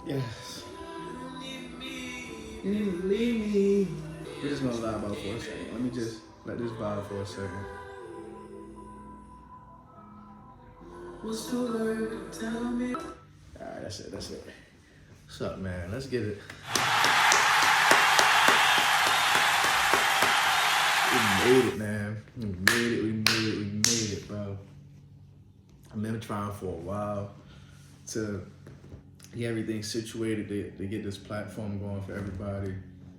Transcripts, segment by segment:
Yes. You didn't leave me. We're just gonna vibe out for a second. Let me just let this vibe for a second. What's the word? Tell me. Alright, that's it. What's up, man? Let's get it. We made it, man. We made it, bro. I've been trying for a while to get everything situated to get this platform going for everybody,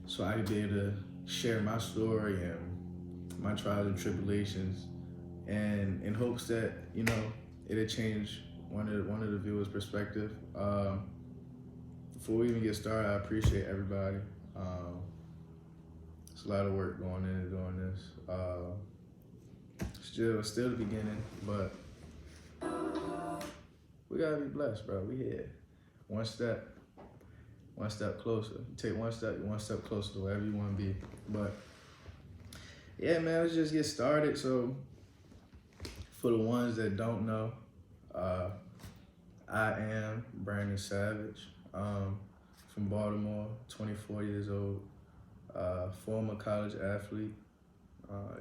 so I could be able to share my story and my trials and tribulations, and in hopes that it'll change one of the viewers' perspective. Before we even get started, I appreciate everybody. It's a lot of work going into doing this. Still the beginning, but we gotta be blessed, bro. We here. One step closer. You take one step closer to wherever you want to be. But yeah, man, let's just get started. So for the ones that don't know, I am Brandon Savage, from Baltimore, 24 years old, former college athlete.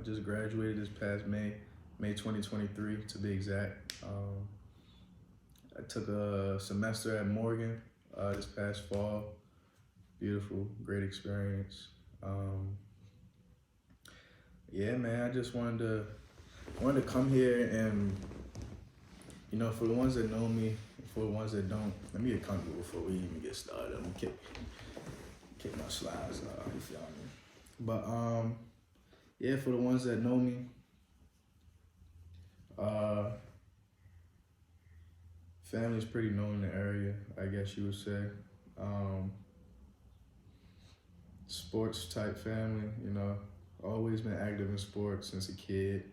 Just graduated this past May 2023 to be exact. I took a semester at Morgan this past fall. Beautiful, great experience. Yeah, man, I just wanted to come here and, for the ones that know me, for the ones that don't, let me get comfortable before we even get started. I'm gonna kick my slides off, you feel me? But yeah, for the ones that know me, family's pretty known in the area, I guess you would say. Sports type family, always been active in sports since a kid.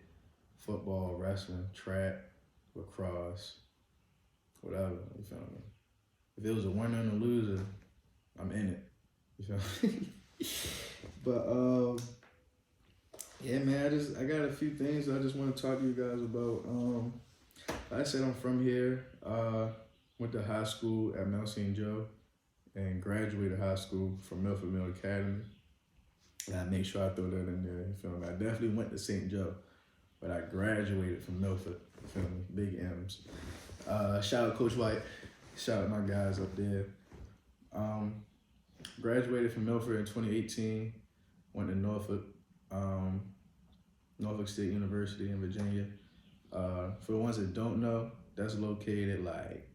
Football, wrestling, track, lacrosse, whatever, you feel me? If it was a winner and a loser, I'm in it, you feel me? But yeah, man, I got a few things I just want to talk to you guys about. Like I said, I'm from here. Went to high school at Mount St. Joe and graduated high school from Milford Mill Academy. And I make sure I throw that in there, you feel me? I definitely went to St. Joe, but I graduated from Milford, you feel me? Big M's. Shout out Coach White. Shout out my guys up there. Graduated from Milford in 2018. Went to Norfolk State University in Virginia. For the ones that don't know, that's located like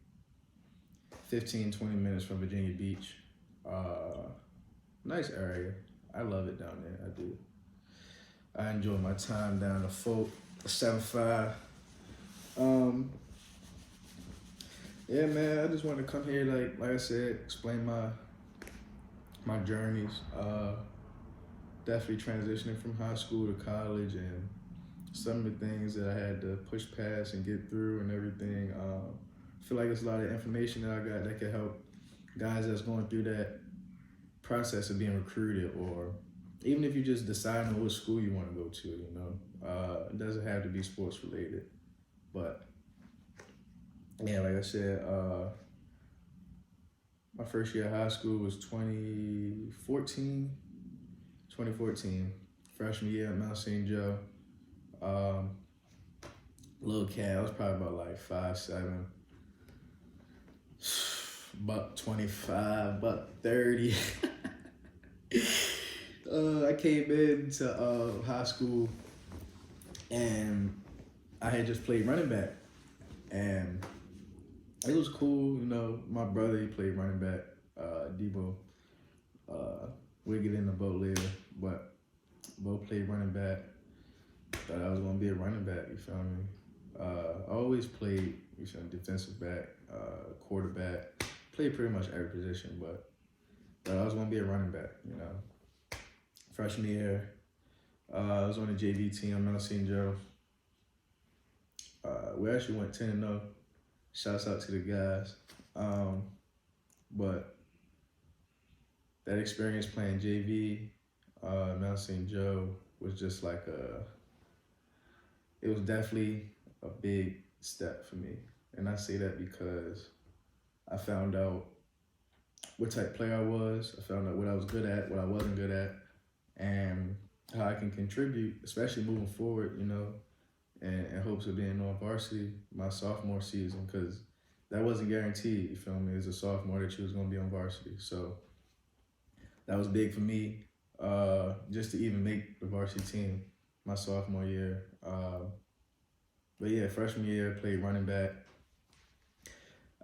15, 20 minutes from Virginia Beach. Nice area. I love it down there, I do. I enjoy my time down the Folk, 7-5. Yeah, man, I just want to come here, like I said, explain my journeys. Definitely transitioning from high school to college and some of the things that I had to push past and get through and everything. I feel like there's a lot of information that I got that can help guys that's going through that process of being recruited, or even if you just decide on what school you want to go to, it doesn't have to be sports related. But yeah, like I said, my first year of high school was 2014, freshman year at Mount St. Joe. Little cat, I was probably about like 5'7", $125, $130. I came into high school and I had just played running back, and it was cool. My brother, he played running back, Debo. We'll get into both later, but both played running back. Thought I was gonna be a running back, you feel me? I always played, defensive back, quarterback. Played pretty much every position, but thought I was gonna be a running back, Freshman year, I was on the JV team at Mount St. Joe. We actually went 10-0. Shouts out to the guys. But that experience playing JV, Mount St. Joe, was just like it was definitely a big step for me. And I say that because I found out what type of player I was. I found out what I was good at, what I wasn't good at, and how I can contribute, especially moving forward, in hopes of being on varsity my sophomore season, because that wasn't guaranteed, you feel me, as a sophomore that you was going to be on varsity. So that was big for me, just to even make the varsity team my sophomore year. But yeah, freshman year, I played running back.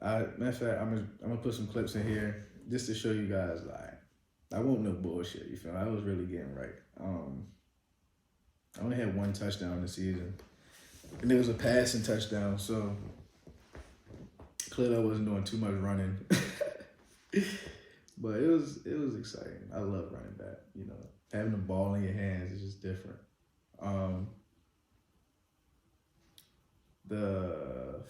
Matter of fact, I'm gonna put some clips in here just to show you guys, like, I won't no bullshit, you feel me? I was really getting right. I only had one touchdown this season, and it was a passing touchdown, so clearly I wasn't doing too much running. But it was exciting. I love running back, Having the ball in your hands is just different. The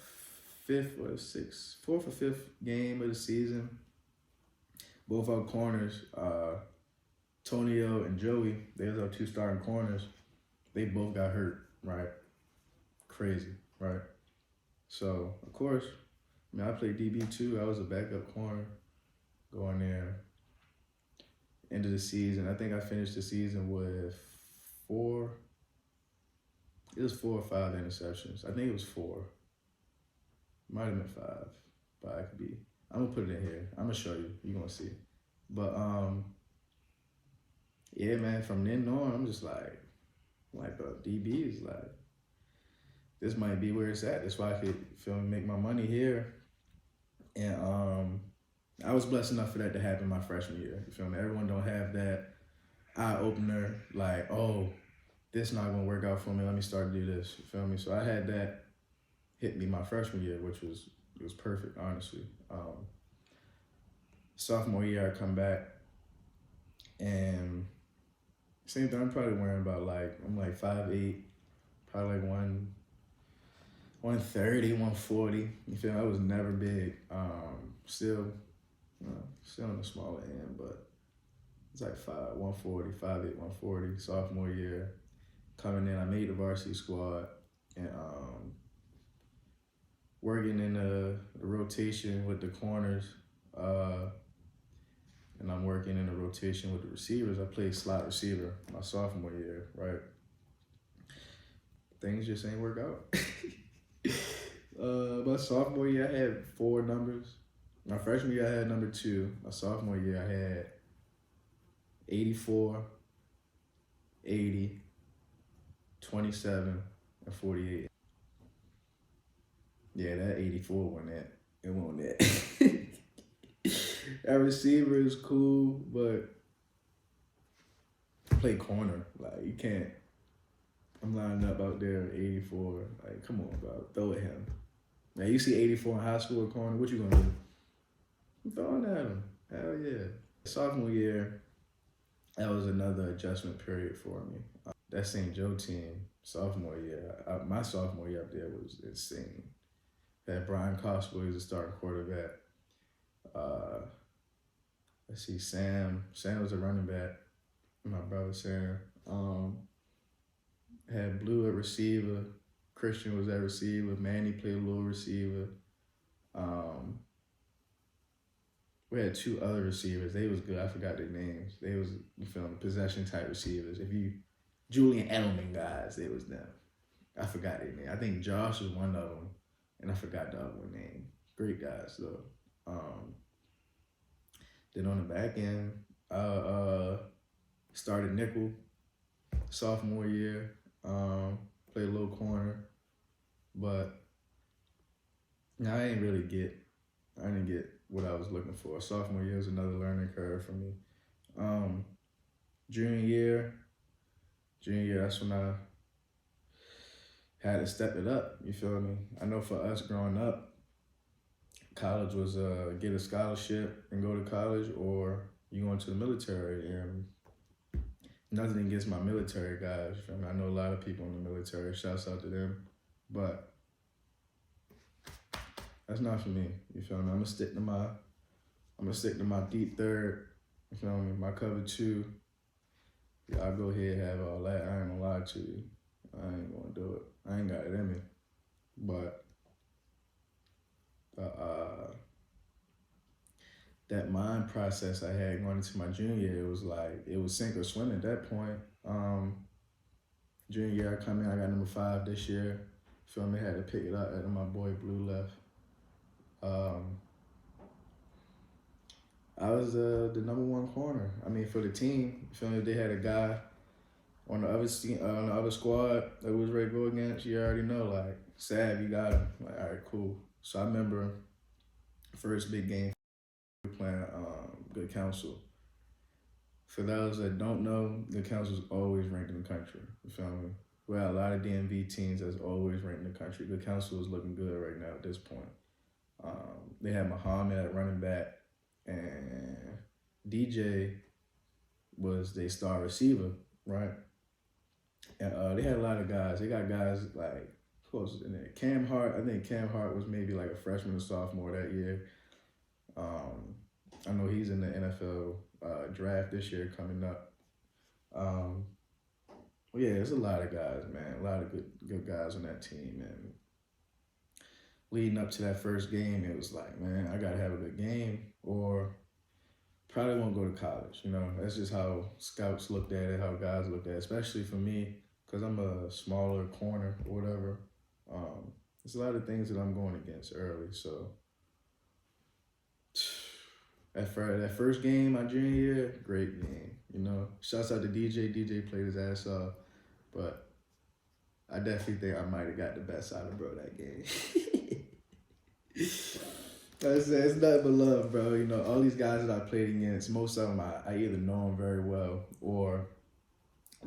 fourth or fifth game of the season, both our corners, Tonio and Joey, they was our two starting corners. They both got hurt, right? Crazy, right? So, of course, I played DB too. I was a backup corner going there. End of the season, I think I finished the season with 4 or 5 interceptions. I think it was 4. Might have been 5, but I could be. I'm gonna put it in here. I'm gonna show you. You're gonna see. But yeah, man. From then on, I'm just like the DB is like, this might be where it's at. That's why I could make my money here. And I was blessed enough for that to happen my freshman year. You feel me? Everyone don't have that eye opener, like, oh, this not gonna work out for me. Let me start to do this. You feel me? So I had that hit me my freshman year, which was perfect, honestly. Sophomore year, I come back, and same thing. I'm probably wearing about I'm 5'8", probably 130, 140. You feel me? I was never big. Still on the smaller end, but it's like 140, 5'8", 140. Sophomore year, coming in, I made the varsity squad, and working in the rotation with the corners, and I'm working in the rotation with the receivers. I played slot receiver my sophomore year, right? Things just ain't work out. My sophomore year, I had 4 numbers. My freshman year, I had number 2. My sophomore year, I had 84, 80, 27, and 48. Yeah, that 84 wasn't that. It wasn't that. That receiver is cool, but play corner. Like, you can't. I'm lining up out there at 84. Like, come on, bro. Throw at him. Now, you see 84 in high school at corner, what you gonna do? I'm throwing at him. Hell yeah. Sophomore year, that was another adjustment period for me. That St. Joe team, sophomore year, my sophomore year up there was insane. Had Brian Coswell as a starting quarterback. Let's see, Sam. Sam was a running back. My brother Sam. Had Blue at receiver. Christian was at receiver. Manny played a little receiver. We had 2 other receivers. They was good. I forgot their names. They was, possession type receivers. Julian Edelman guys, they was them. I forgot their name. I think Josh was one of them, and I forgot the other one name. Great guys though. Then on the back end, started nickel sophomore year. Played a little corner, but I didn't get what I was looking for. Sophomore year was another learning curve for me. Junior year, that's when I had to step it up. You feel me? I know for us growing up, college was get a scholarship and go to college, or you go into the military. And nothing against my military guys. You feel me? I know a lot of people in the military. Shouts out to them, but that's not for me. You feel me? I'm gonna stick to my deep third. You feel me? My cover 2. Y'all go ahead and have all that. I ain't gonna lie to you. I ain't gonna do it. I ain't got it in me. But that mind process I had going into my junior year, it was like it was sink or swim at that point. Junior year, I come in, I got number 5 this year. Feel me? Had to pick it up after my boy Blue left. Um, I was the number 1 corner. I mean, for the team, feel me? They had a guy on the other on the other squad that was ready to go against. You already know, like, Sav, you got him. Like, all right, cool. So I remember first big game playing Good Counsel. For those that don't know, Good Counsel is always ranked in the country. You feel me? We had a lot of DMV teams that's always ranked in the country. Good Counsel is looking good right now at this point. They had Muhammad at running back, and DJ was their star receiver, right? And they had a lot of guys. They got guys like, who else was in there? Cam Hart. I think Cam Hart was maybe like a freshman or sophomore that year. I know he's in the NFL draft this year coming up. Well, yeah, there's a lot of guys, man. A lot of good guys on that team. And leading up to that first game, it was like, man, I got to have a good game or probably won't go to college. You know, that's just how scouts looked at it, how guys looked at it, especially for me, because I'm a smaller corner or whatever. There's a lot of things that I'm going against early. So that first game my junior year, great game. You know, shouts out to DJ. DJ played his ass off, but I definitely think I might have got the best out of bro that game. It's nothing but love, bro. You know, all these guys that I played against, most of them I either know them very well or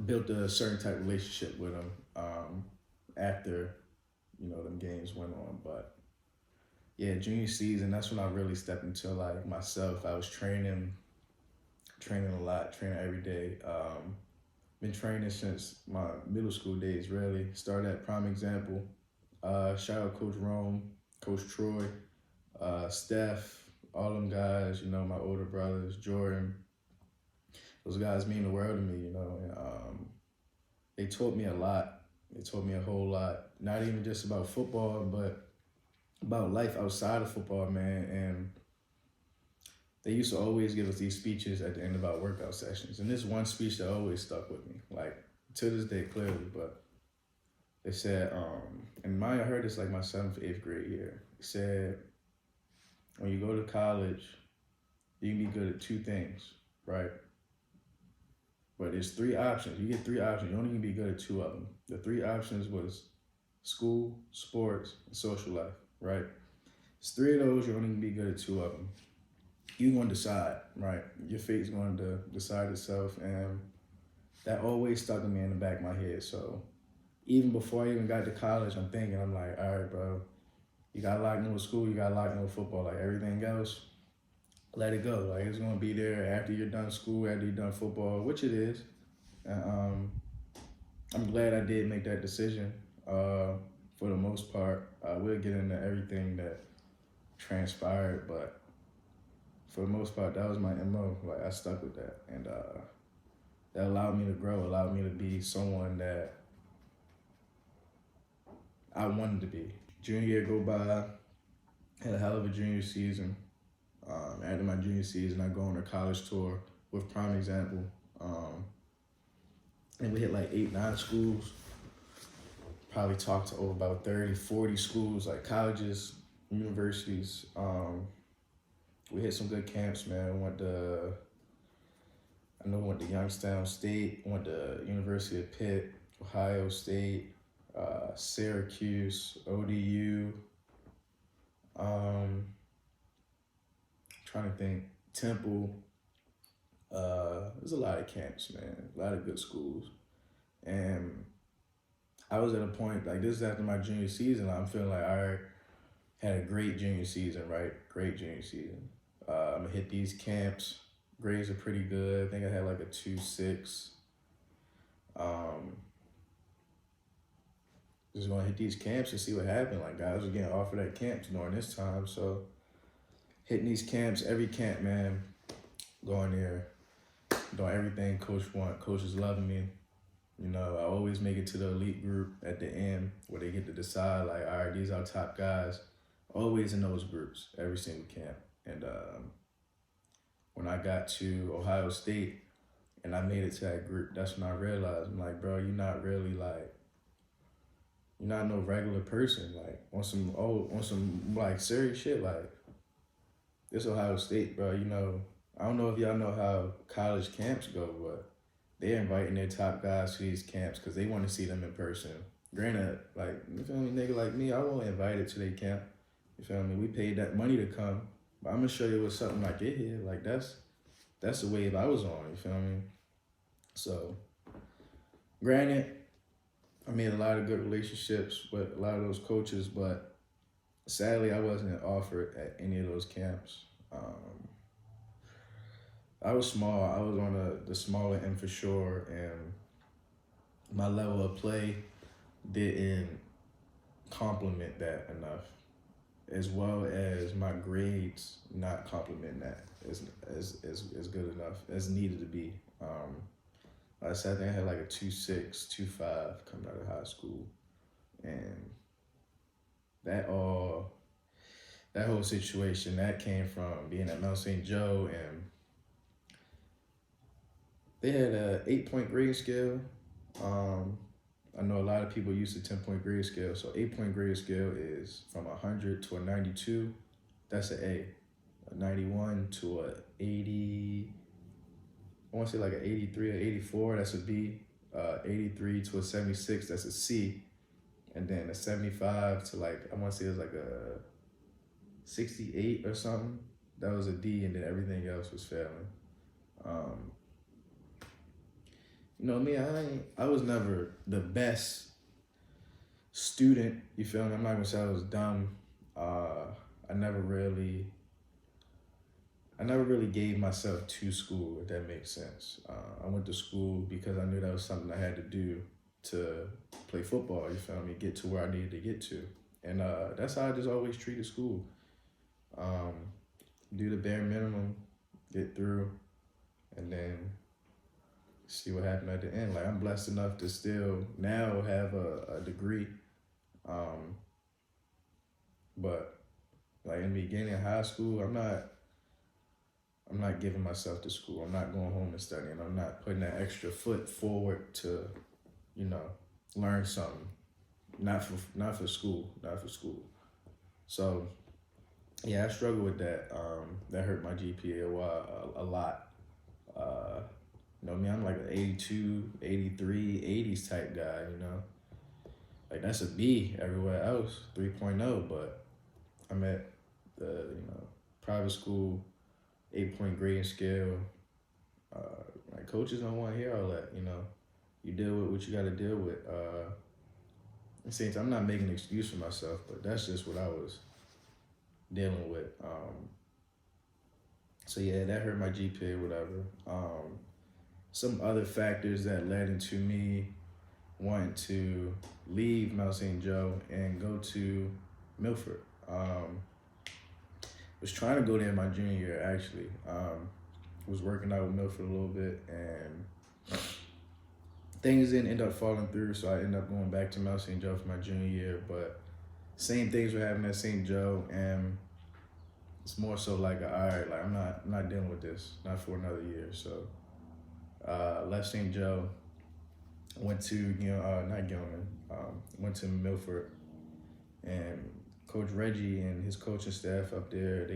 built a certain type of relationship with them after, you know, them games went on. But yeah, junior season, that's when I really stepped into like myself. I was training a lot, training every day. Been training since my middle school days, really. Started at Prime Example. Shout out Coach Rome, Coach Troy, Steph, all them guys, you know, my older brothers, Jordan. Those guys mean the world to me, you know. And they taught me a lot. They taught me a whole lot. Not even just about football, but about life outside of football, man. And they used to always give us these speeches at the end of our workout sessions. And this one speech that always stuck with me, like to this day clearly, but they said, and I heard this like my 7th, 8th grade year. They said, when you go to college, you can be good at 2 things, right? But there's 3 options. You get 3 options. You only can be good at 2 of them. The 3 options was school, sports, and social life, right? It's 3 of those. You only can be good at 2 of them. You're going to decide, right? Your fate's going to decide itself. And that always stuck in me in the back of my head. So even before I even got to college, I'm like, all right, bro, you got locked in with school, you got locked in with football, like everything else, let it go. Like it's going to be there after you're done school, after you're done football, which it is. And I'm glad I did make that decision for the most part. I will get into everything that transpired, but for the most part, that was my MO. Like I stuck with that, and that allowed me to grow, allowed me to be someone that I wanted to be. Junior year go by, had a hell of a junior season. After my junior season, I go on a college tour with Prime Example, and we hit like 8, 9 schools. Probably talked to over about 30, 40 schools, like colleges, universities. We hit some good camps, man. Went to Youngstown State, went to University of Pitt, Ohio State, Syracuse, ODU. Trying to think, Temple. There's a lot of camps, man. A lot of good schools, and I was at a point like this is after my junior season. I'm feeling like I had a great junior season, right? Great junior season. I'm gonna hit these camps. Grades are pretty good. I think I had like a 2.6. Just gonna hit these camps and see what happened. Like guys were getting offered at camps during this time, so hitting these camps, every camp, man, going there, doing everything coach want. Coach is loving me. You know, I always make it to the elite group at the end where they get to decide, like, all right, these are our top guys. Always in those groups, every single camp. And, you know, I always make it to the elite group at the end where they get to decide, like, all right, these are our top guys. Always in those groups, every single camp. And, you know, I always make it to the elite group at the end where they get to decide, like, all right, these are our top guys. Always in those groups, every single camp. And when I got to Ohio State and I made it to that group, that's when I realized, I'm like, bro, you're not really like, you're not no regular person. Like on some like serious shit. Like this Ohio State, bro. You know, I don't know if y'all know how college camps go, but they're inviting their top guys to these camps because they want to see them in person. Granted, like you feel me, nigga like me, I won't invite it to their camp. You feel me? We paid that money to come, but I'm gonna show you what's something like it here. Like that's the wave I was on. You feel me? So, granted, I made a lot of good relationships with a lot of those coaches, but sadly, I wasn't offered at any of those camps. I was small. I was on the smaller end for sure, and my level of play didn't complement that enough, as well as my grades not complement that as good enough as needed to be. Like I said, I think I had like a 2.6, 2.5 coming out of high school, and that all that whole situation that came from being at Mount St. Joe, and they had a 8-point grade scale. I know a lot of people use the 10-point grade scale. So 8-point grade scale is from 100 to a 92. That's an A. A 91 to a 80. I want to say like an 83 or 84. That's a B. 83 to a 76. That's a C. And then a 75 to like, I want to say it was like a 68 or something. That was a D, and then everything else was failing. You know me, I was never the best student. You feel me? I'm not gonna say I was dumb. I never really gave myself to school, if that makes sense. I went to school because I knew that was something I had to do to play football. You feel me? Get to where I needed to get to, and that's how I just always treated school. Do the bare minimum, get through, and then see what happened at the end. Like I'm blessed enough to still now have a degree, but like in the beginning of high school, I'm not giving myself to school. I'm not going home and studying. I'm not putting that extra foot forward to, you know, learn something. Not for school. So yeah, I struggle with that. That hurt my GPA a lot. You know me, I'm like an 82, 83, 80s type guy, you know. Like that's a B everywhere else, 3.0, but I'm at the, you know, private school, 8-point grading scale. Like coaches don't want to hear all that, you know. You deal with what you got to deal with. At the same time, I'm not making an excuse for myself, but that's just what I was dealing with. So yeah, that hurt my GPA, whatever. Some other factors that led into me wanting to leave Mount St. Joe and go to Milford. Was trying to go there my junior year, actually. Was working out with Milford a little bit, and things didn't end up falling through, so I ended up going back to Mount St. Joe for my junior year. But same things were happening at St. Joe, and it's more so like, all right, like I'm not dealing with this, not for another year. So left St. Joe, went to not Gilman, went to Milford, and Coach Reggie and his coaching staff up there,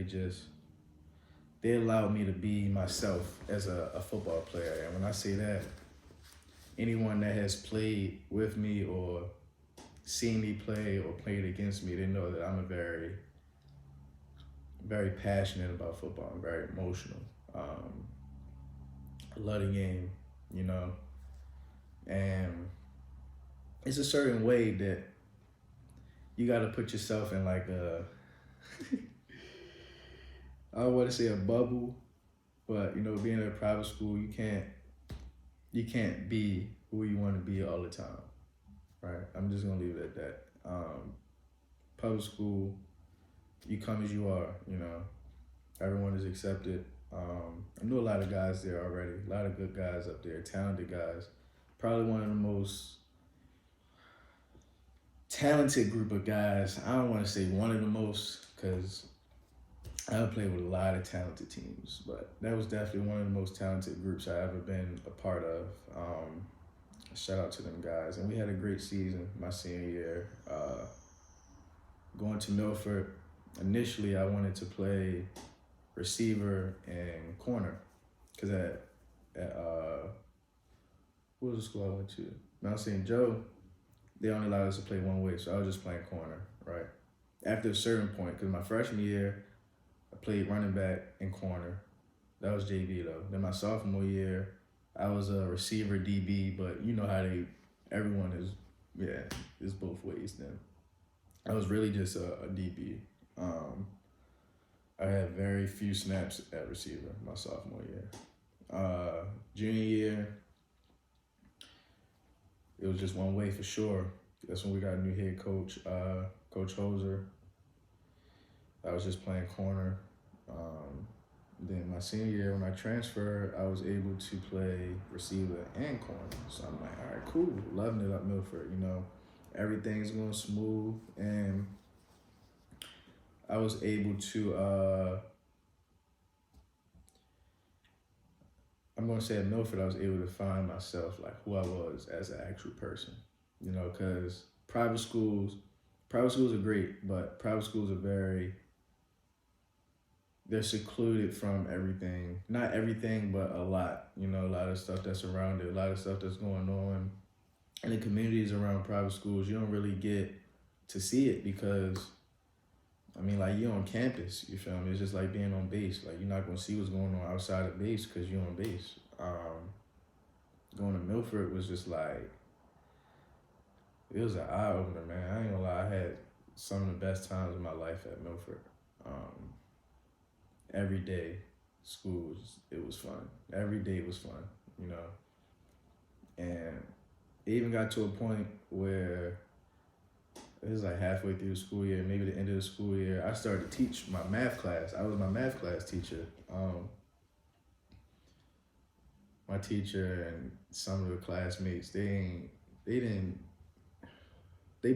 they allowed me to be myself as a football player. And when I say that, anyone that has played with me or seen me play or played against me, they know that I'm a very, very passionate about football. I'm very emotional. I love the game, you know, and it's a certain way that you got to put yourself in like I don't want to say a bubble, but you know, being in a private school, you can't be who you want to be all the time, right? I'm just gonna leave it at that. Public school, you come as you are, you know. Everyone is accepted. I knew a lot of guys there already, a lot of good guys up there, talented guys. Probably one of the most talented group of guys. I don't want to say one of the most, because I I played with a lot of talented teams, but that was definitely one of the most talented groups I ever been a part of. Shout out to them guys, and we had a great season my senior year. Going to Milford, initially I wanted to play receiver and corner, because at what was the school I went to? Mount St. Joe, they only allowed us to play one way, so I was just playing corner, right? After a certain point, because my freshman year, I played running back and corner. That was JV though. Then my sophomore year, I was a receiver DB, but you know how everyone is, it's both ways then. I was really just a DB. I had very few snaps at receiver my sophomore year. Junior year, it was just one way for sure. That's when we got a new head coach, Coach Hoser. I was just playing corner. Then my senior year, when I transferred, I was able to play receiver and corner. So I'm like, all right, cool. Loving it up Milford, you know. Everything's going smooth. And I was able to, I'm going to say at Milford, I was able to find myself, like who I was as an actual person. You know, because private schools are great, but private schools are they're secluded from everything. Not everything, but a lot. You know, a lot of stuff that's around it, a lot of stuff that's going on. And the communities around private schools, you don't really get to see it because, I mean, like, you're on campus, you feel me? It's just like being on base. Like, you're not going to see what's going on outside of base because you're on base. Going to Milford was just like, it was an eye-opener, man. I ain't gonna lie, I had some of the best times of my life at Milford. Every day, it was fun. Every day was fun, you know. And it even got to a point where it was like halfway through the school year, maybe the end of the school year, I started to teach my math class. I was my math class teacher. My teacher and some of the classmates, they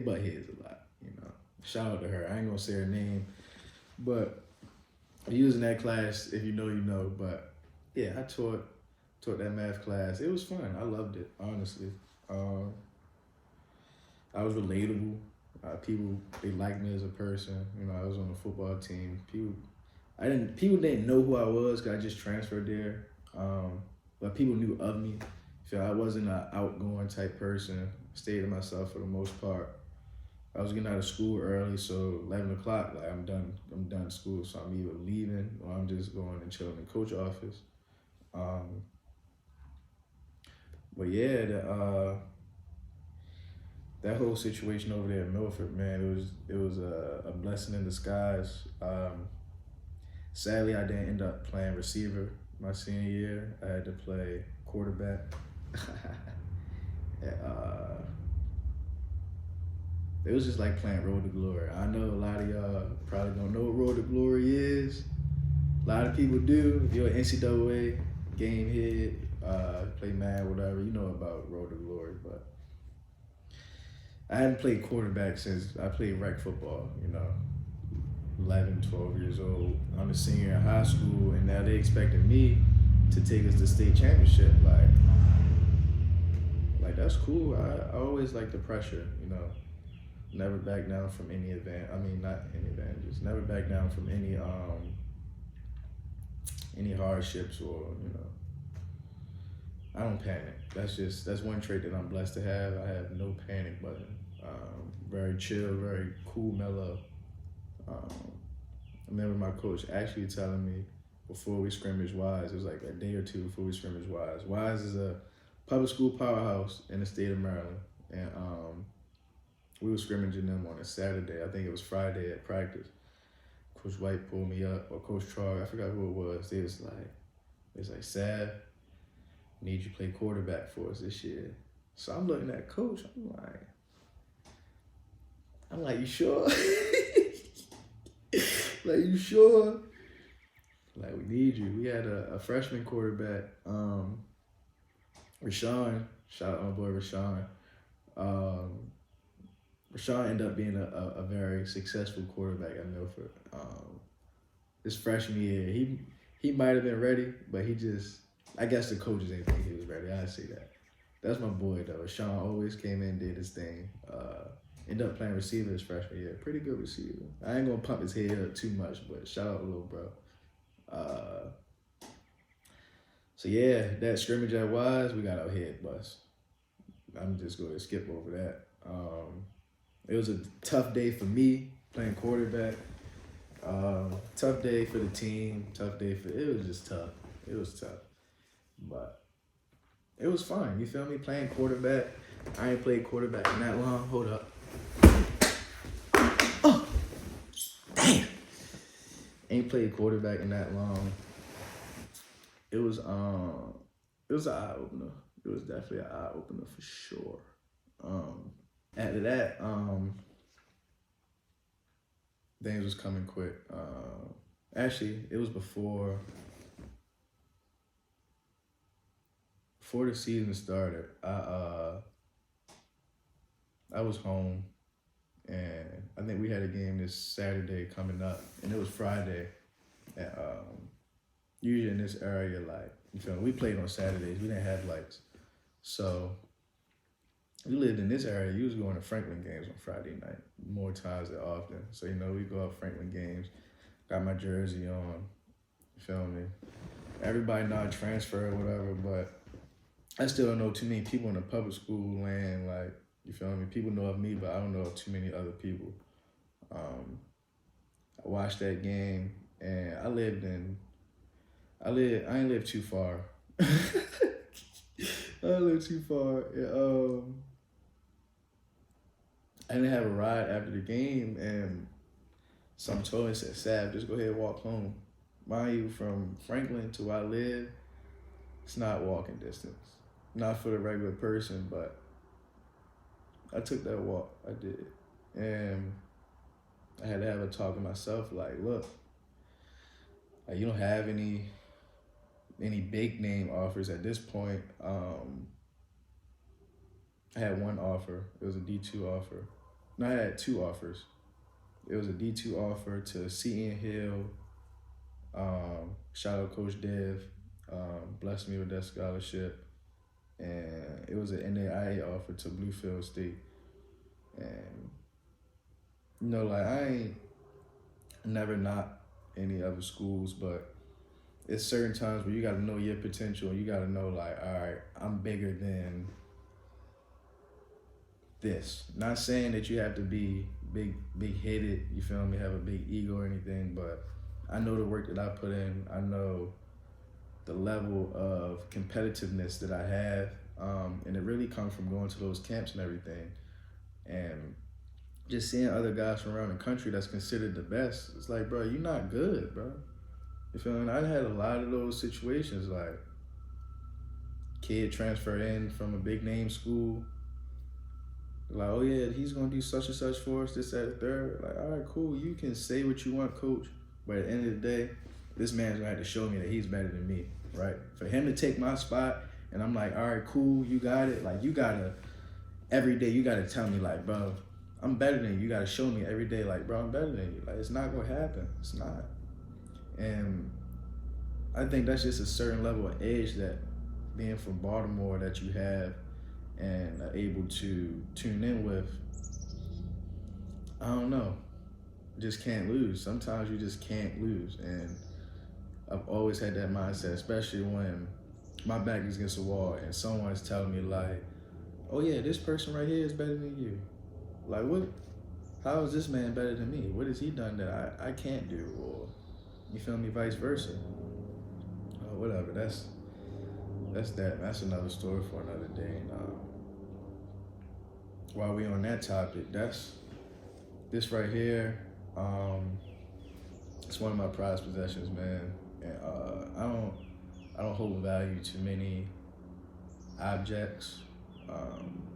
butt heads a lot, you know. Shout out to her. I ain't gonna say her name, but using that class, if you know, you know. But yeah, I taught that math class. It was fun. I loved it, honestly. I was relatable. People, they liked me as a person. You know, I was on the football team. People didn't know who I was because I just transferred there. But people knew of me. So I wasn't an outgoing type person. Stayed to myself for the most part. I was getting out of school early, so 11 o'clock, like I'm done school, so I'm either leaving or I'm just going and chilling in the coach office. But yeah, that whole situation over there at Milford, man, it was a blessing in disguise. Sadly, I didn't end up playing receiver my senior year. I had to play quarterback. It was just like playing Road to Glory. I know a lot of y'all probably don't know what Road to Glory is. A lot of people do. If you're an NCAA game head, play Madden, whatever, you know about Road to Glory. But I hadn't played quarterback since I played rec football, you know, 11, 12 years old. I'm a senior in high school, and now they expected me to take us to state championship. Like that's cool. I always like the pressure, you know. Never back down from any event. I mean, not any advantages. Never back down from any hardships or, you know. I don't panic. That's one trait that I'm blessed to have. I have no panic button. Very chill, very cool, mellow. I remember my coach actually telling me before we scrimmage Wise, it was like a day or two before we scrimmage Wise. Wise is a public school powerhouse in the state of Maryland. And we were scrimmaging them on a Saturday. I think it was Friday at practice. Coach White pulled me up, or Coach Trog, I forgot who it was. They was like, Sav, need you to play quarterback for us this year. So I'm looking at Coach, I'm like, you sure? Like, you sure? Like, we need you. We had a freshman quarterback, Rashawn. Shout out my boy Rashawn. Rashawn ended up being a very successful quarterback at Milford. his freshman year. He might have been ready, but he just, I guess the coaches didn't think he was ready. I see that. That's my boy though. Sean always came in, did his thing. Ended up playing receiver his freshman year. Pretty good receiver. I ain't gonna pump his head up too much, but shout out to little bro. So yeah, that scrimmage at Wise, we got our head bust. I'm just going to skip over that. It was a tough day for me playing quarterback. Tough day for the team. Tough day for it was just tough. It was tough, but it was fun. You feel me? Playing quarterback. I ain't played quarterback in that long. Hold up. Oh, damn. Ain't played quarterback in that long. It was an eye opener. It was definitely an eye opener for sure. After that, things was coming quick. Actually, it was before the season started. I was home, and I think we had a game this Saturday coming up, and it was Friday. And usually in this area, like, you feel me, we played on Saturdays. We didn't have lights, so we lived in this area. You was going to Franklin games on Friday night more times than often. So we go up Franklin games. Got my jersey on. You feel me? Everybody know I transfer or whatever, but I still don't know too many people in the public school land. Like, you feel me? People know of me, but I don't know of too many other people. I watched that game, and I ain't lived too far. I didn't live too far. I didn't have a ride after the game, and some told me, said, Sav, just go ahead and walk home. Mind you, from Franklin to where I live, it's not walking distance. Not for the regular person, but I took that walk. I did. And I had to have a talk with myself, like, look, like, you don't have any big name offers at this point. I had one offer. It was a D2 offer. No, I had two offers. It was a D2 offer to Seton Hill. Shout out Coach Dev. Blessed me with that scholarship. And it was an NAIA offer to Bluefield State. And, like, I ain't never not any other schools, but it's certain times where you got to know your potential. You got to know, like, all right, I'm bigger than this. Not saying that you have to be big-headed, you feel me, have a big ego or anything, but I know the work that I put in. I know the level of competitiveness that I have, and it really comes from going to those camps and everything. And just seeing other guys from around the country that's considered the best, it's like, bro, you're not good, bro. You feel me? I had a lot of those situations, like, kid transfer in from a big name school, like, oh yeah, he's gonna do such and such for us, this, that, and third. Like, all right, cool, you can say what you want, coach, but at the end of the day, this man's gonna have to show me that he's better than me, right? For him to take my spot, and I'm like, all right, cool, you got it. Like, you gotta, every day, you gotta tell me, like, bro, I'm better than you. You gotta show me every day, like, bro, I'm better than you. Like, it's not gonna happen. It's not. And I think that's just a certain level of edge that being from Baltimore that you have and are able to tune in with. I don't know. Just can't lose. Sometimes you just can't lose. And I've always had that mindset, especially when my back is against the wall and someone's telling me, like, oh yeah, this person right here is better than you. Like, what? How is this man better than me? What has he done that I can't do? Or, you feel me, vice versa. Whatever, that's that. That's another story for another day. And while we on that topic, that's this right here. It's one of my prized possessions, man. And I don't hold value to many objects.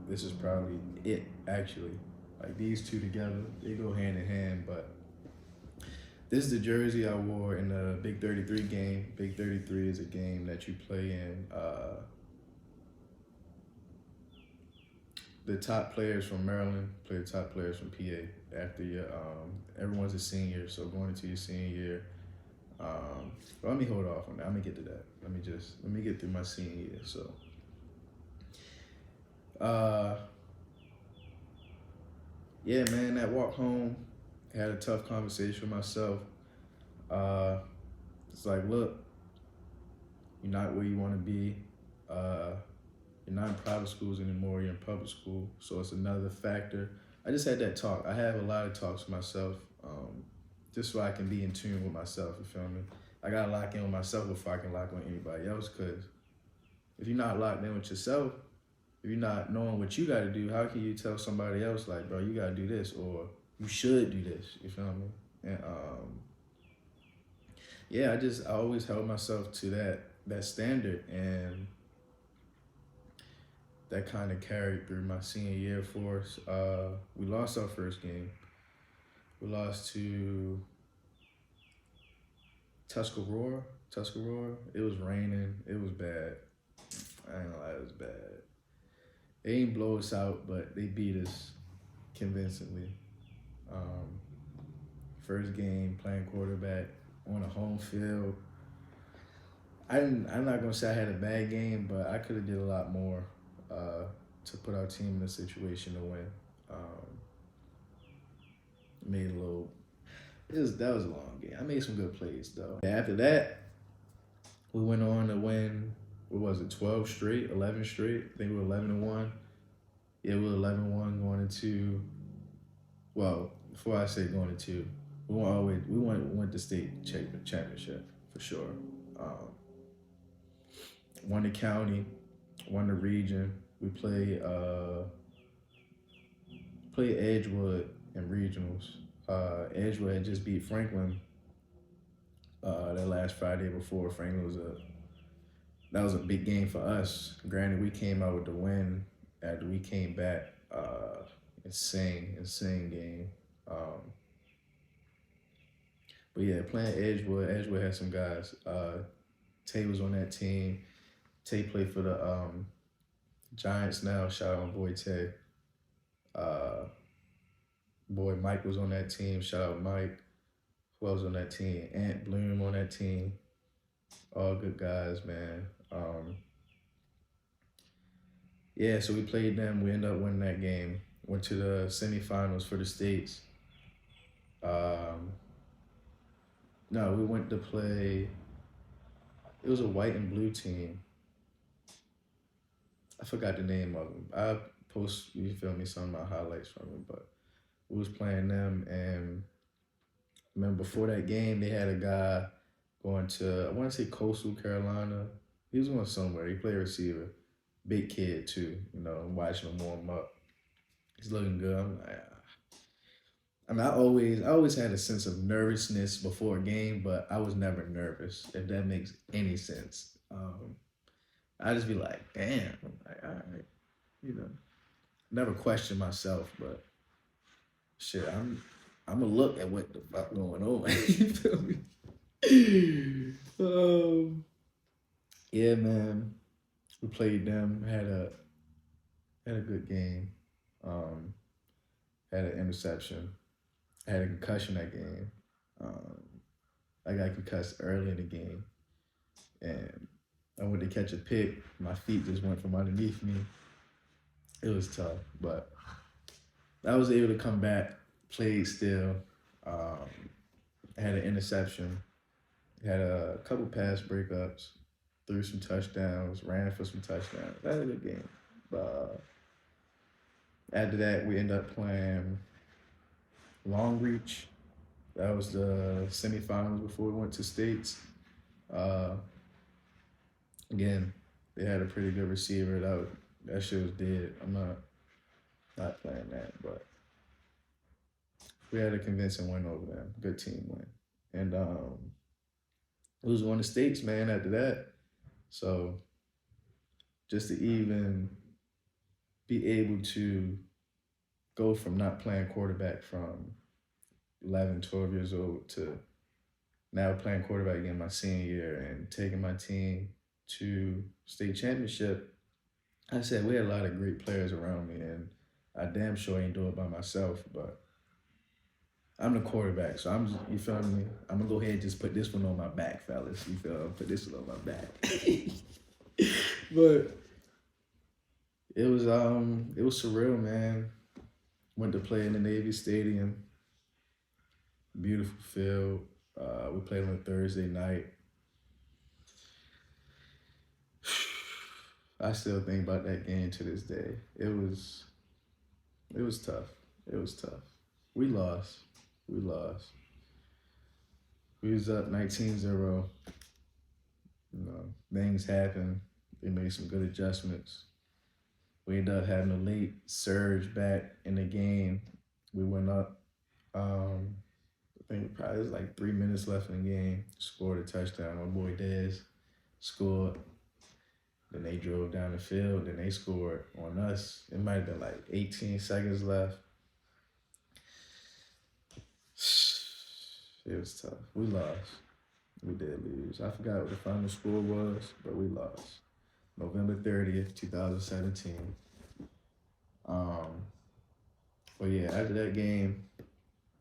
This is probably it, actually. Like, these two together, they go hand in hand. But this is the jersey I wore in the Big 33 game. Big 33 is a game that you play in. The top players from Maryland play the top players from PA. After your, everyone's a senior, so going into your senior year, But let me hold off on that. I'm gonna get to that. Let me get through my senior year. So, uh, yeah, man, that walk home, had a tough conversation with myself. Uh, it's like, look, you're not where you want to be. Uh, you're not in private schools anymore. You're in public school, so it's another factor. I just had that talk. I have a lot of talks with myself, just so I can be in tune with myself. You feel me? I gotta lock in with myself before I can lock on anybody else. Cause if you're not locked in with yourself, if you're not knowing what you gotta do, how can you tell somebody else like, bro, you gotta do this or you should do this? You feel me? And yeah, I always held myself to that standard, and that kind of carried through my senior year for us. We lost our first game. We lost to Tuscarora. Tuscarora. It was raining. It was bad. I ain't gonna lie, it was bad. They didn't blow us out, but they beat us convincingly. Um, First game playing quarterback on a home field. I'm not gonna say I had a bad game, but I could have did a lot more to put our team in a situation to win. Made a little. That was a long game. I made some good plays though. After that, we went on to win. What was it? 12 straight, 11 straight. I think we were 11-1. Yeah, we were 11-1 going into. Well, before I say going into, we went to state championship for sure. Um, Won the county, won the region. We played Edgewood in regionals. Edgewood had just beat Franklin that last Friday before. Franklin that was a big game for us. Granted, we came out with the win after we came back. Insane game. But yeah, playing Edgewood. Edgewood had some guys. Tay was on that team. Tay played for the Giants now. Shout out my boy Tay. Boy Mike was on that team. Shout out Mike. Who else on that team? Ant Bloom on that team. All good guys, man. Yeah, so we played them. We ended up winning that game. Went to the semifinals for the states. No, we went to play. It was a white and blue team. I forgot the name of them. I post, you feel me, some of my highlights from them, but we was playing them, and I remember before that game, they had a guy going to, I want to say Coastal Carolina. He was going somewhere. He played receiver. Big kid, too. You know, I'm watching him warm up. He's looking good. I'm like, I mean, I always had a sense of nervousness before a game, but I was never nervous, if that makes any sense. I just be like, damn, like, all right, you know, never question myself, but shit, I'm gonna look at what the fuck going on. You feel me? Yeah, man, we played them, had a good game, had an interception, had a concussion that game. I got concussed early in the game, and I went to catch a pick. My feet just went from underneath me. It was tough, but I was able to come back, played still, had an interception, had a couple pass breakups, threw some touchdowns, ran for some touchdowns. That was a good game. But after that, we ended up playing Long Reach. That was the semifinals before we went to states. Again, they had a pretty good receiver. That shit was dead. I'm not playing that, but we had a convincing win over them. Good team win. And we was going to states, man, after that. So just to even be able to go from not playing quarterback from 11, 12 years old to now playing quarterback again my senior year and taking my team to state championship. I said we had a lot of great players around me, and I damn sure ain't do it by myself, but I'm the quarterback, so I'm just, you feel me? I'm gonna go ahead and just put this one on my back, fellas. You feel? Put this one on my back. But it was surreal, man. Went to play in the Navy Stadium, beautiful field. We played on a Thursday night. I still think about that game to this day. It was tough. It was tough. We lost. We lost. We was up 19-0. You know, things happened. They made some good adjustments. We ended up having a late surge back in the game. We went up. I think probably it was like 3 minutes left in the game. Scored a touchdown. My boy Dez scored. Then they drove down the field. Then they scored on us. It might have been like 18 seconds left. It was tough. We lost. We did lose. I forgot what the final score was, but we lost. November 30th, 2017. But yeah, after that game,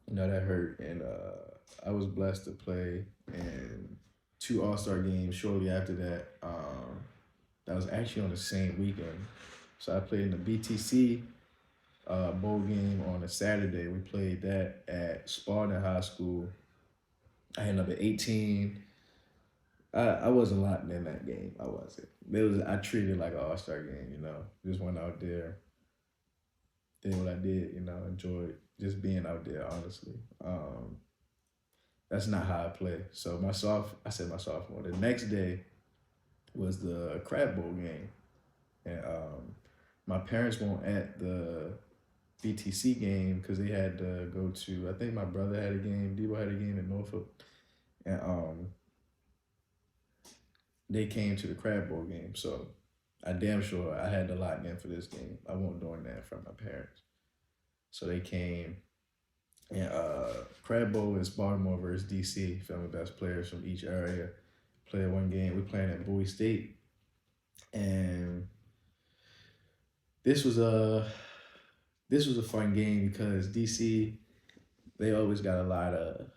you know, that hurt. And I was blessed to play in 2 All-Star games shortly after that. That was actually on the same weekend. So I played in the BTC bowl game on a Saturday. We played that at Spartan High School. I ended up at 18. I wasn't locked in that game. I wasn't. I treated it like an All-Star game, you know. Just went out there, did what I did, you know, enjoyed just being out there, honestly. That's not how I play. So my sophomore. The next day was the crab bowl game. And my parents weren't at the BTC game because they had to go to, I think my brother had a game, Debo had a game in Norfolk. And they came to the crab bowl game. So I damn sure I had to lock in for this game. I wasn't doing that in front of my parents. So they came. And crab bowl is Baltimore versus DC. Filming best players from each area. Played one game. We playing at Bowie State. And this was a fun game because DC, they always got a lot of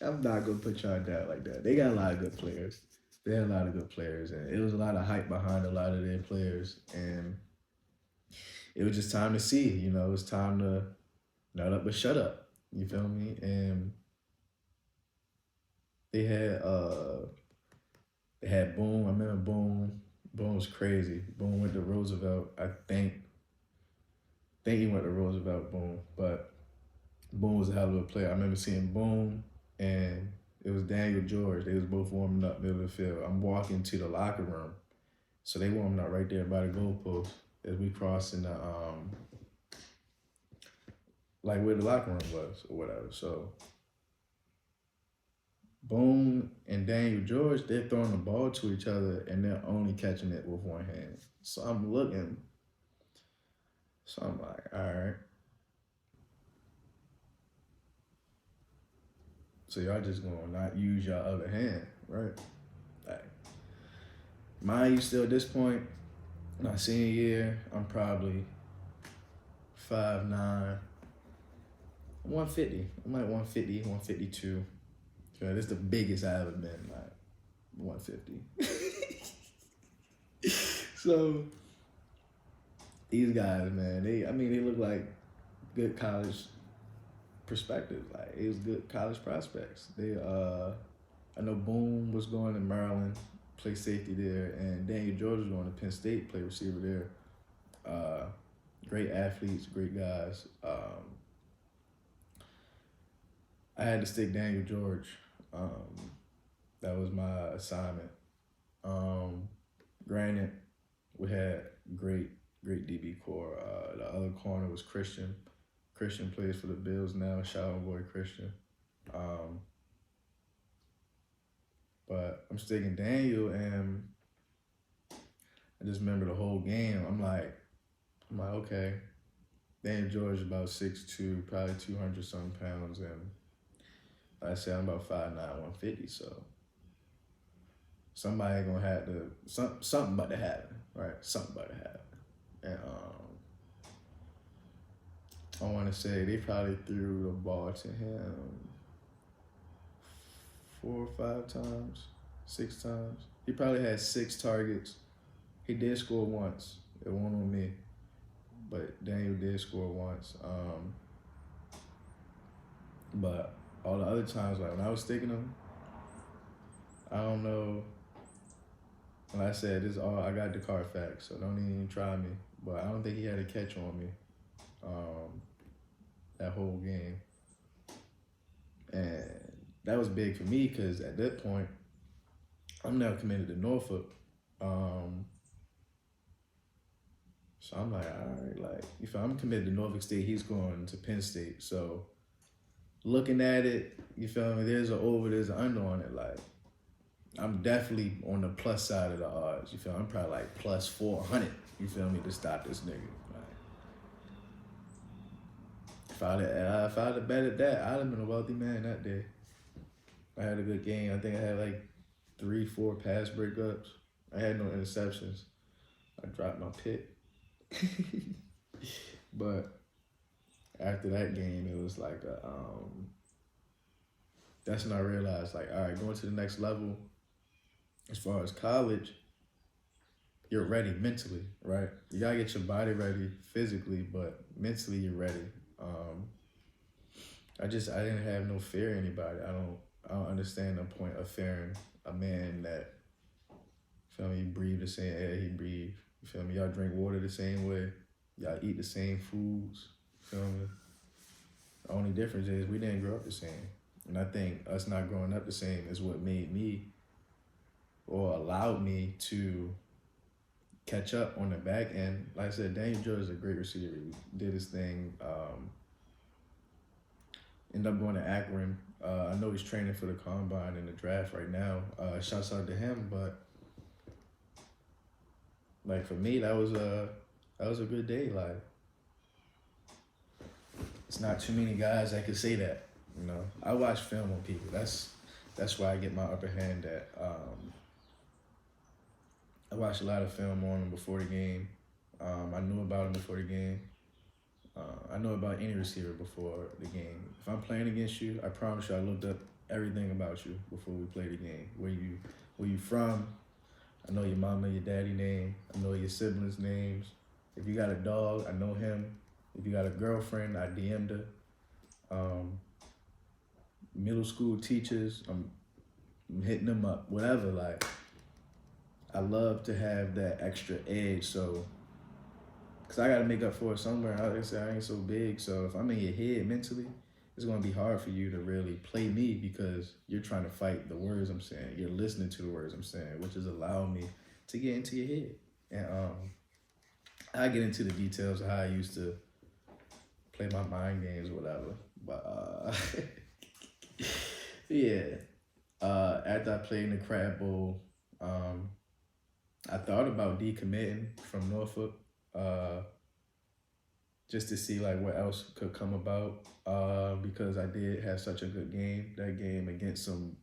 I'm not gonna put y'all down like that. They got a lot of good players. They had a lot of good players, and it was a lot of hype behind a lot of their players. And it was just time to see. You know, it was time to nut up but shut up. You feel me? And they had Boom. I remember Boom. Boom was crazy. Boom went to Roosevelt. I think he went to Roosevelt. Boom, but Boom was a hell of a player. I remember seeing Boom and it was Daniel George. They was both warming up middle of the field. I'm walking to the locker room. So they warming up right there by the goalpost as we crossing the like where the locker room was or whatever. So Boom and Daniel George, they're throwing the ball to each other and they're only catching it with one hand. So I'm looking. So I'm like, all right. So y'all just gonna not use your other hand, right? Like, mind you, still at this point, my senior year, I'm probably 5'9", 150. I'm like 150, 152. So this is the biggest I ever been, like 150. So these guys, man, they look like good college perspectives. Like it was good college prospects. I know Boom was going to Maryland, play safety there, and Daniel George was going to Penn State, play receiver there. Great athletes, great guys. I had to stick Daniel George. That was my assignment. Granted, we had great DB core. The other corner was Christian. Christian plays for the Bills now. Shout out boy Christian. But I'm sticking Daniel, and I just remember the whole game. I'm like, okay. Daniel George is about 6'2", probably 200 something pounds, and like I said, I'm about 5'9", 150. So somebody gonna have to something about to happen, right? Something about to happen, and I want to say they probably threw the ball to him 4 or 5 times, 6 times. He probably had 6 targets. He did score once. It won on me, but Daniel did score once. But all the other times, like when I was sticking him, I don't know. Like I said, this is all I got the card facts, so don't even try me. But I don't think he had a catch on me um, that whole game, and that was big for me because at that point I'm now committed to Norfolk. Um, so I'm like, all right, like if I'm committed to Norfolk State, he's going to Penn State. So looking at it, you feel me? There's an over, there's an under on it. Like I'm definitely on the plus side of the odds. You feel me? I'm probably like plus 400. You feel me? To stop this nigga. Like, if I'd have betted that, I'd have been a wealthy man that day. I had a good game. I think I had like 3, 4 pass breakups. I had no interceptions. I dropped my pick. But after that game, it was like that's when I realized, like, all right, going to the next level as far as college, you're ready mentally, right? You gotta get your body ready physically, but mentally you're ready. I didn't have no fear of anybody. I don't understand the point of fearing a man that, feel me, you breathe the same air he breathe. You feel me? Y'all drink water the same way. Y'all eat the same foods. Feel me? The only difference is we didn't grow up the same. And I think us not growing up the same is what made me or allowed me to catch up on the back end. Like I said, Daniel Jones is a great receiver. He did his thing. Ended up going to Akron. I know he's training for the combine and the draft right now. Shouts out to him, but like for me, that was a good day. Like it's not too many guys that could say that. You know, I watch film on people. That's why I get my upper hand at. I watched a lot of film on him before the game. I knew about him before the game. I know about any receiver before the game. If I'm playing against you, I promise you I looked up everything about you before we play the game. Where you from? I know your mama, your daddy name. I know your siblings' names. If you got a dog, I know him. If you got a girlfriend, I DM'd her. Middle school teachers, I'm hitting them up. Whatever, like, I love to have that extra edge, so, because I got to make up for it somewhere. Like I said, I ain't so big, so if I'm in your head mentally, it's going to be hard for you to really play me because you're trying to fight the words I'm saying. You're listening to the words I'm saying, which is allowing me to get into your head. And I get into the details of how I used to play my mind games or whatever. But yeah, after I played in the Crab Bowl, I thought about decommitting from Norfolk just to see like what else could come about because I did have such a good game, that game against some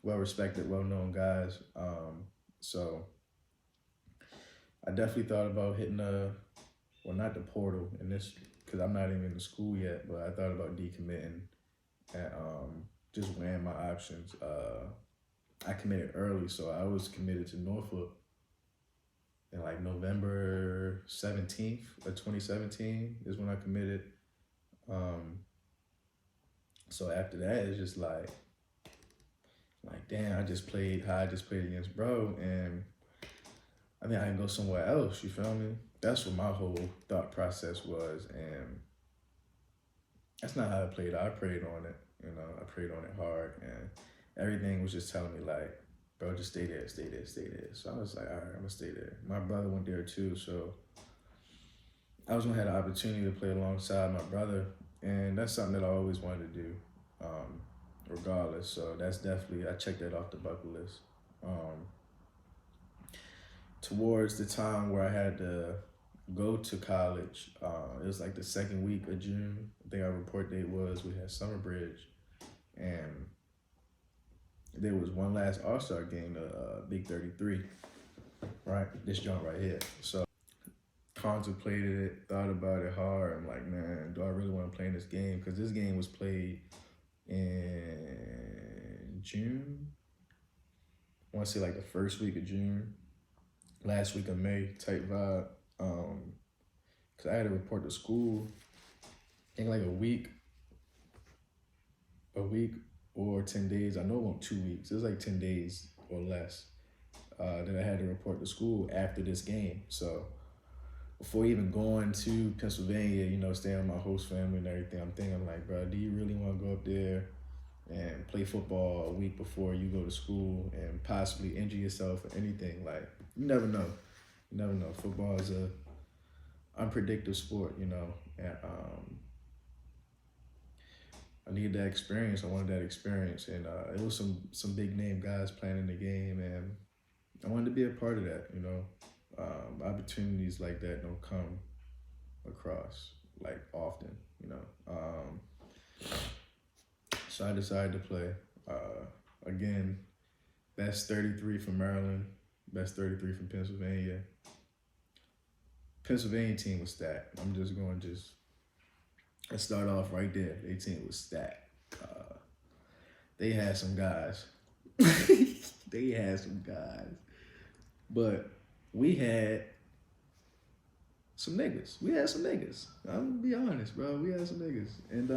well-respected, well-known guys. So I definitely thought about hitting not the portal in this, because I'm not even in the school yet, but I thought about decommitting and just weighing my options. I committed early, so I was committed to Norfolk in like November 17th of 2017 is when I committed. So after that, it's just like damn, I just played against bro, and I mean I can go somewhere else. You feel me? That's what my whole thought process was, and that's not how I played. I prayed on it. You know, I prayed on it hard, and everything was just telling me like, bro, just stay there, stay there, stay there. So I was like, all right, I'm gonna stay there. My brother went there too, so I was gonna have the opportunity to play alongside my brother, and that's something that I always wanted to do, regardless. So that's definitely, I checked that off the bucket list. Towards the time where I had to go to college, it was like the second week of June. I think our report date was, we had Summer Bridge, and there was one last All-Star game, the Big 33, right? This joint right here. So contemplated it, thought about it hard. I'm like, man, do I really want to play in this game? Because this game was played in June. I want to say like the first week of June, last week of May type vibe. Cause I had to report to school. I think like a week or 10 days. I know it won't 2 weeks. It was like 10 days or less. That I had to report to school after this game. So before even going to Pennsylvania, staying with my host family and everything, I'm thinking like, bro, do you really want to go up there and play football a week before you go to school and possibly injure yourself or anything? Like, you never know. You never know. Football is a unpredictable sport, and I needed that experience. I wanted that experience, and it was some big name guys playing in the game, and I wanted to be a part of that. Opportunities like that don't come across like often. So I decided to play. Again, best 33 from Maryland, best 33 from Pennsylvania. Pennsylvania team was stacked. I'm just going let's start off right there. Their team was stacked. They had some guys. They had some guys. But we had some niggas. I'm gonna be honest, bro. We had some niggas. And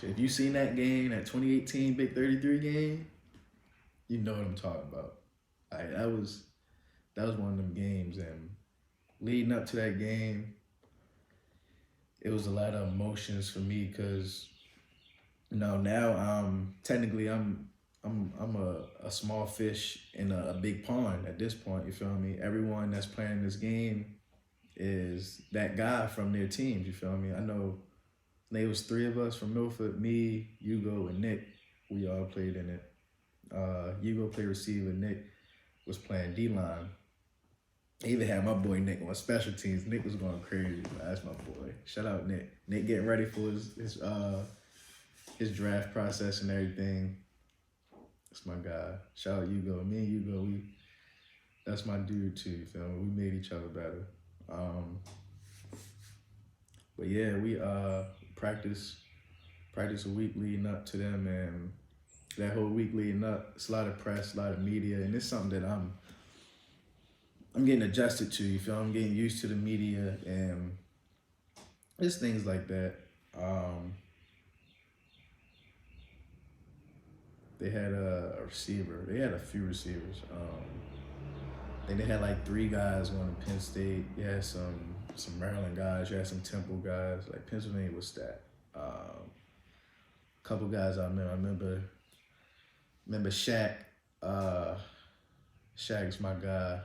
if you seen that game, that 2018 Big 33 game, you know what I'm talking about. That was one of them games, and leading up to that game, it was a lot of emotions for me because now technically I'm a small fish in a big pond at this point. You feel me? Everyone that's playing this game is that guy from their teams. You feel me? I know there was 3 of us from Milford, me, Hugo, and Nick. We all played in it. Hugo played receiver. Nick was playing D-line. I even had my boy Nick on special teams. Nick was going crazy. That's my boy. Shout out Nick. Nick getting ready for his draft process and everything. That's my guy. Shout out Hugo. Me and Hugo, that's my dude too. You feel me? We made each other better. But yeah, we practice a week leading up to them, and that whole week leading up, it's a lot of press, a lot of media, and it's something that I'm getting adjusted to. You feel me? I'm getting used to the media and just things like that. They had a receiver. They had a few receivers. I think they had like 3 guys going to Penn State. You had some Maryland guys. You had some Temple guys. Like Pennsylvania was stacked. Couple guys I remember. Remember Shaq. Shaq's my guy.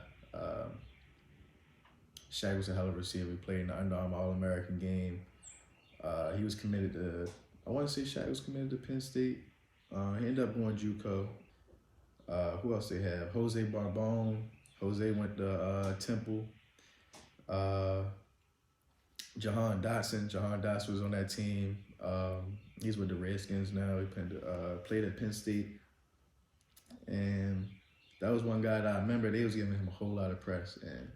Shaq was a hell of a receiver. He played in the Under Armour All-American game. He was committed to, I want to say Shaq was committed to Penn State. He ended up going JUCO. Who else they have? Jose Barbone. Jose went to Temple. Jahan Dotson was on that team. He's with the Redskins now. He played at Penn State. And that was one guy that I remember they was giving him a whole lot of press. And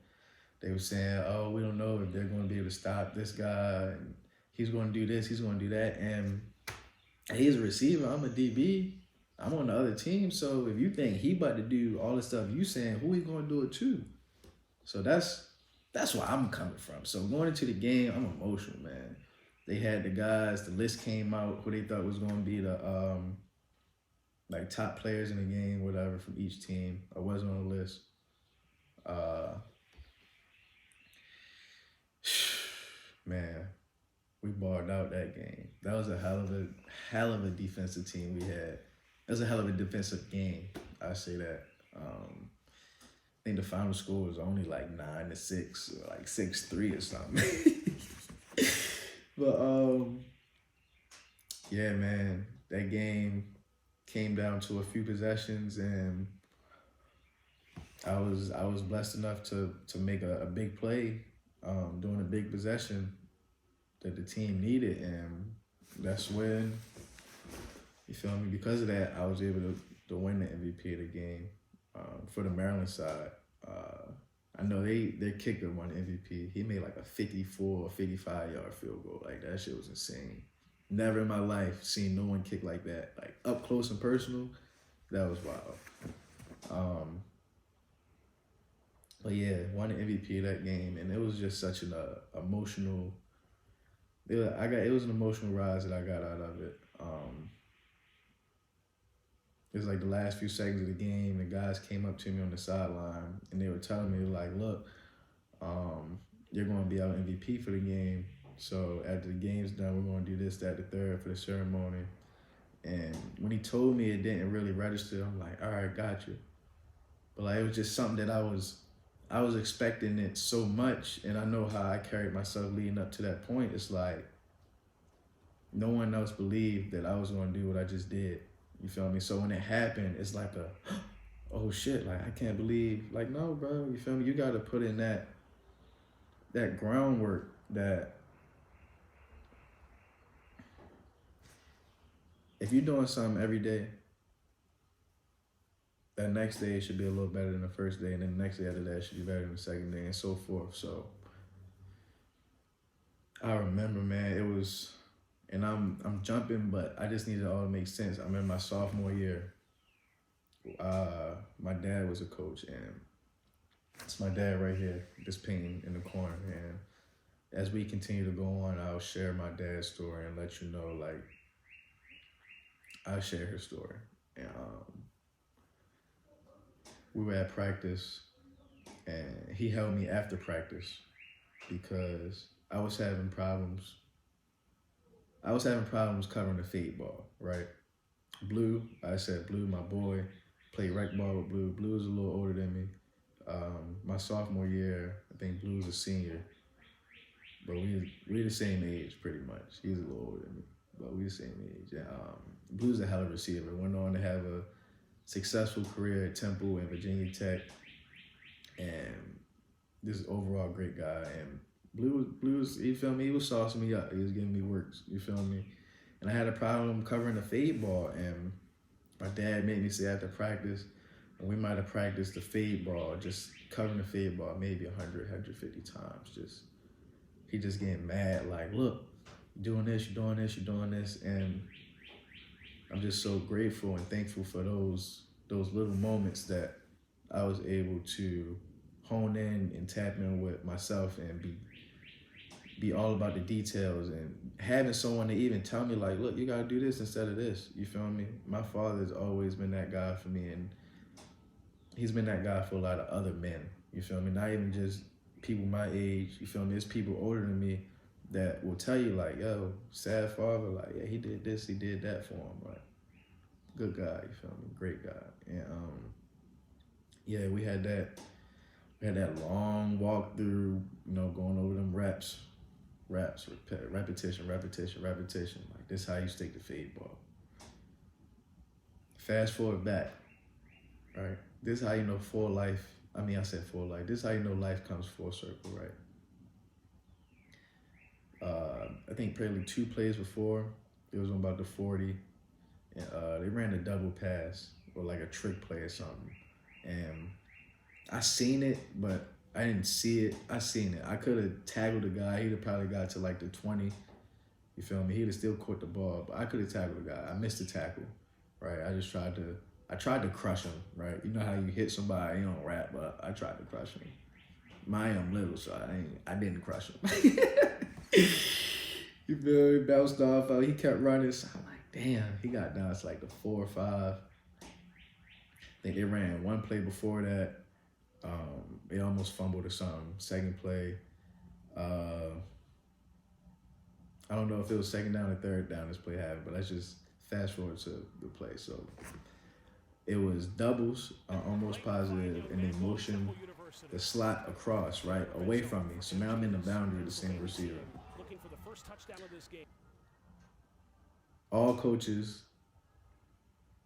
they were saying, oh, we don't know if they're going to be able to stop this guy. And he's going to do this, he's going to do that. And he's a receiver, I'm a DB. I'm on the other team. So if you think he about to do all the stuff you saying, who he going to do it to? So that's where I'm coming from. So going into the game, I'm emotional, man. They had the guys, the list came out, who they thought was going to be the like top players in the game, whatever, from each team. I wasn't on the list. Man, we balled out that game. That was a hell of a defensive team we had. That was a hell of a defensive game. I say that. I think the final score was only like 9-6 or like 6-3 or something. But yeah, man, that game came down to a few possessions, and I was blessed enough to make a big play during a big possession that the team needed, and that's when, you feel me, because of that, I was able to win the MVP of the game for the Maryland side. I know their kicker won MVP. He made like a 54 or 55-yard field goal. Like that shit was insane. Never in my life seen no one kick like that. Like up close and personal, that was wild. But yeah, won the MVP of that game, and it was just such an emotional. It was an emotional rise that I got out of it. It was like the last few seconds of the game. The guys came up to me on the sideline, and they were telling me like, "Look, you're going to be our MVP for the game. So after the game's done, we're going to do this, that, the third for the ceremony." And when he told me, it didn't really register. I'm like, "All right, got you." But like it was just something that I was expecting it so much, and I know how I carried myself leading up to that point. It's like no one else believed that I was going to do what I just did. You feel me? So when it happened, it's like a, oh shit, like I can't believe, like no, bro, you feel me? You got to put in that groundwork that if you're doing something every day, that next day should be a little better than the first day, and then the next day after that should be better than the second day, and so forth. So I remember, man, it was, and I'm jumping, but I just need it all to make sense. I'm in my sophomore year. My dad was a coach, and it's my dad right here, this painting in the corner. And as we continue to go on, I'll share my dad's story and let you know, like, I'll share his story. And we were at practice, and he held me after practice because I was having problems. I was having problems covering the fade ball, right? Blue, I said Blue, my boy, played rec ball with Blue. Blue is a little older than me. My sophomore year, I think Blue's a senior, but we the same age pretty much. He's a little older than me, but we the same age. And, Blue's a hell of a receiver. Went on to have a successful career at Temple and Virginia Tech, and this is overall great guy. And Blue's, you feel me? He was saucing me up. He was giving me works. You feel me? And I had a problem covering the fade ball, and my dad made me say after practice, and we might have practiced the fade ball, just covering the fade ball maybe 100, 150 times. He just getting mad, like, look, you're doing this, you're doing this, you're doing this. And I'm just so grateful and thankful for those little moments that I was able to hone in and tap in with myself and be all about the details, and having someone to even tell me like, look, you gotta do this instead of this. You feel me? My father's always been that guy for me, and he's been that guy for a lot of other men. You feel me? Not even just people my age. You feel me? There's people older than me that will tell you like, yo, sad father, like, yeah, he did this, he did that for him. Like, good guy, you feel me? Great guy. And yeah, we had that long walk through, going over them reps, repetition. Like, this is how you stick the fade ball. Fast forward back, right? This is how you know full life. I said full life. This is how you know life comes full circle, right? I think probably 2 plays before, it was about the 40, and they ran a double pass or like a trick play or something. And I seen it, but I didn't see it. I seen it. I could have tackled the guy. He'd have probably got to like the 20. You feel me? He'd have still caught the ball, but I could have tackled the guy. I missed the tackle, right? I tried to crush him, right? You know how you hit somebody, you don't rap, but I tried to crush him. I'm little, so I didn't crush him. You feel me? Bounced off. He kept running. So I'm like, damn. He got down to like the 4 or 5. I think they ran one play before that. They almost fumbled or something. Second play. I don't know if it was second down or third down this play happened, but let's just fast forward to the play. So it was doubles, almost positive, and then motion the slot across, right, away from me. So now I'm in the boundary of the same receiver. All coaches,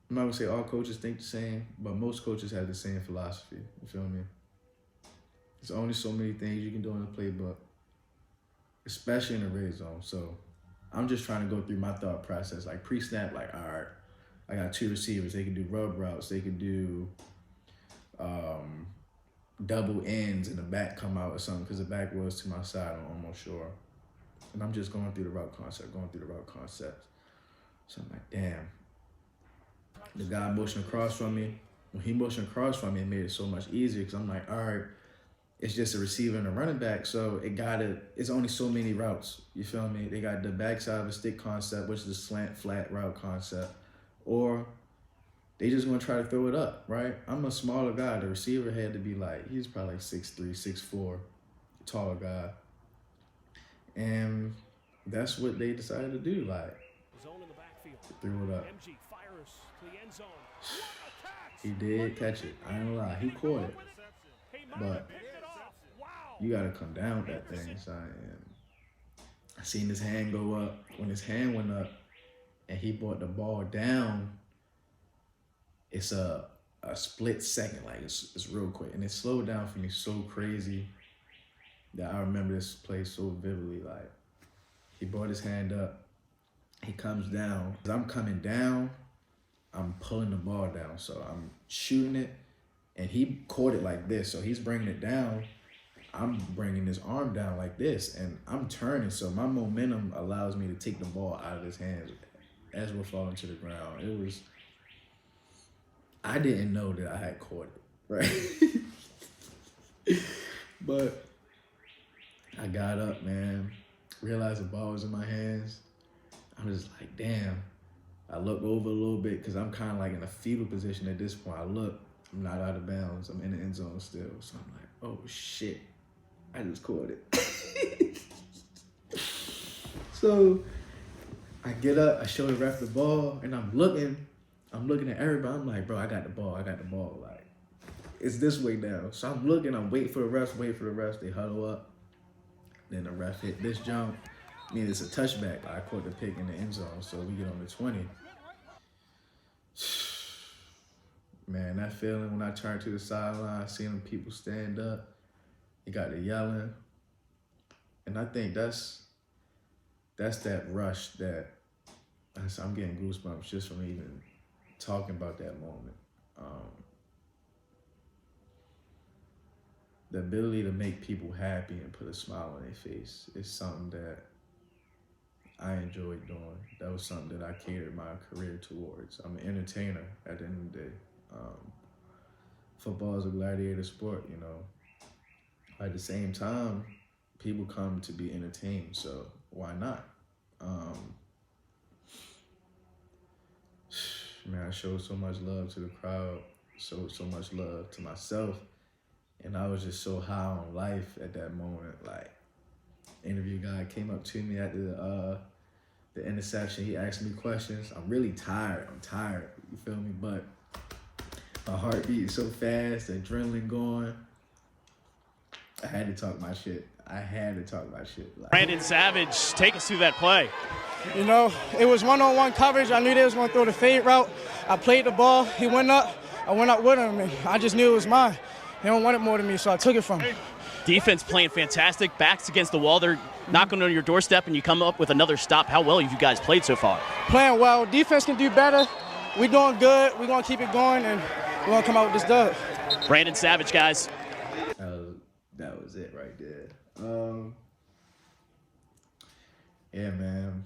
I'm not gonna say all coaches think the same, but most coaches have the same philosophy. You feel me? There's only so many things you can do in the playbook, especially in the red zone. So I'm just trying to go through my thought process, like pre-snap, like, all right, I got 2 receivers. They can do rub routes. They can do double ends and the back come out or something because the back was to my side, I'm almost sure. And I'm just going through the route concept. So I'm like, damn. The guy motioned across from me. When he motioned across from me, it made it so much easier because I'm like, all right, it's just a receiver and a running back, so it's only so many routes, you feel me? They got the backside of a stick concept, which is the slant, flat route concept, or they just gonna try to throw it up, right? I'm a smaller guy. The receiver had to be he's probably like 6'3", 6'4", tall guy. And that's what they decided to do, threw it up. He did catch it, I ain't gonna lie, he caught it. But you gotta come down with that thing, son. And I seen his hand go up. When his hand went up and he brought the ball down, it's a split second, it's real quick. And it slowed down for me so crazy that I remember this play so vividly. He brought his hand up, he comes down. As I'm coming down, I'm pulling the ball down. So I'm shooting it, and he caught it like this. So he's bringing it down. I'm bringing his arm down like this, and I'm turning. So my momentum allows me to take the ball out of his hands as we're falling to the ground. I didn't know that I had caught it, right? But I got up, man. Realized the ball was in my hands. I'm just like, damn. I look over a little bit because I'm kind of in a fetal position at this point. I look, I'm not out of bounds. I'm in the end zone still. So I'm like, oh shit, I just caught it. So I get up, I show the ref the ball, and I'm looking at everybody. I'm like, bro, I got the ball. It's this way now. So I'm looking, I'm waiting for the refs. They huddle up. Then the ref hit this jump. I mean, it's a touchback. I caught the pick in the end zone, so we get on the 20. Man, that feeling when I turned to the sideline, seeing people stand up, you got the yelling. And I think that's that rush that I'm getting goosebumps just from even talking about that moment. The ability to make people happy and put a smile on their face is something that I enjoyed doing. That was something that I catered my career towards. I'm an entertainer at the end of the day. Football is a gladiator sport, you know. At the same time, people come to be entertained, so why not? Man, I showed so much love to the crowd, showed so much love to myself, and I was just so high on life at that moment. Interview guy came up to me at the interception. He asked me questions. I'm really tired. You feel me? But my heart beating so fast, the adrenaline going. I had to talk my shit. Brandon Savage, take us through that play. You know, it was one-on-one coverage. I knew they was going to throw the fade route. I played the ball. He went up. I went up with him, and I just knew it was mine. He don't want it more than me, so I took it from him. Defense playing fantastic. Backs against the wall. They're knocking on your doorstep, and you come up with another stop. How well have you guys played so far? Playing well. Defense can do better. We're doing good. We're going to keep it going, and we're going to come out with this dub. Brandon Savage, guys. That was it right there. Yeah, man.